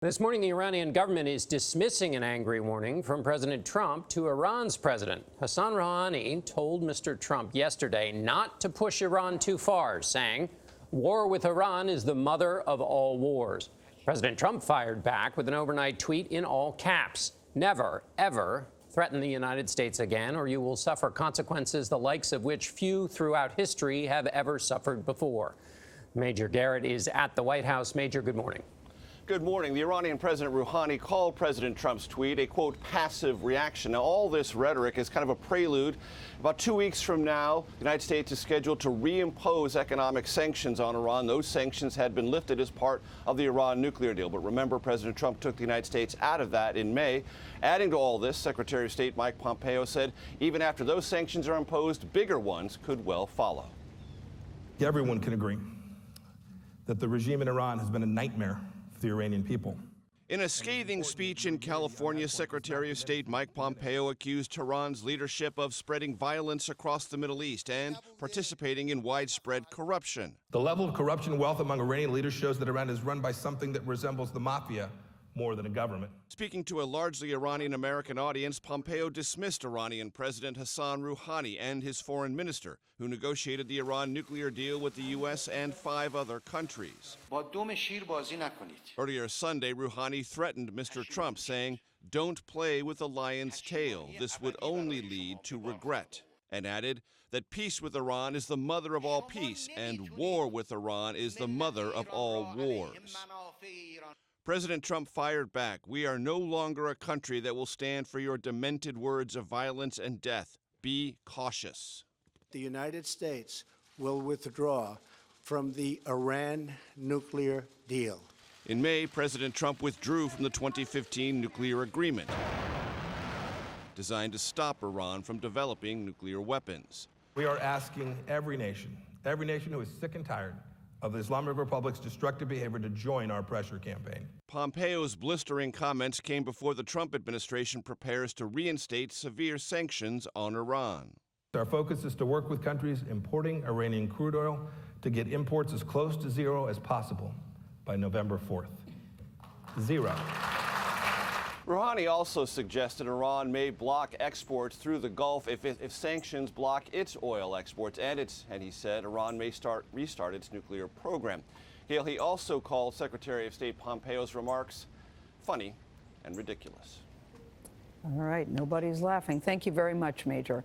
This morning, the Iranian government is dismissing an angry warning from President Trump to Iran's president. Hassan Rouhani told Mr. Trump yesterday not to push Iran too far, saying, "War with Iran is the mother of all wars." President Trump fired back with an overnight tweet in all caps. "Never, ever threaten the United States again, or you will suffer consequences the likes of which few throughout history have ever suffered before." Major Garrett is at the White House. Major, good morning. Good morning. The Iranian President Rouhani called President Trump's tweet a, quote, passive reaction. Now, all this rhetoric is kind of a prelude. About 2 weeks from now, the United States is scheduled to reimpose economic sanctions on Iran. Those sanctions had been lifted as part of the Iran nuclear deal. But remember, President Trump took the United States out of that in May. Adding to all this, Secretary of State Mike Pompeo said even after those sanctions are imposed, bigger ones could well follow. Everyone can agree that the regime in Iran has been a nightmare the Iranian people. In a scathing speech in California, Secretary of State Mike Pompeo accused Tehran's leadership of spreading violence across the Middle East and participating in widespread corruption. The level of corruption and wealth among Iranian leaders shows that Iran is run by something that resembles the mafia more than a government. Speaking to a largely Iranian-American audience, Pompeo dismissed Iranian President Hassan Rouhani and his foreign minister, who negotiated the Iran nuclear deal with the U.S. and 5 other countries. Earlier Sunday, Rouhani threatened Mr. Trump, saying, "Don't play with the lion's tail. This would only lead to regret," and added that peace with Iran is the mother of all peace and war with Iran is the mother of all wars. President Trump fired back. "We are no longer a country that will stand for your demented words of violence and death. Be cautious." The United States will withdraw from the Iran nuclear deal. In May, President Trump withdrew from the 2015 nuclear agreement, designed to stop Iran from developing nuclear weapons. We are asking every nation who is sick and tired of the Islamic Republic's destructive behavior to join our pressure campaign. Pompeo's blistering comments came before the Trump administration prepares to reinstate severe sanctions on Iran. Our focus is to work with countries importing Iranian crude oil to get imports as close to zero as possible by November 4th. Zero. Rouhani also suggested Iran may block exports through the Gulf if sanctions block its oil exports, and he said Iran may restart its nuclear program. Gayle, he also called Secretary of State Pompeo's remarks funny and ridiculous. All right, nobody's laughing. Thank you very much, Major.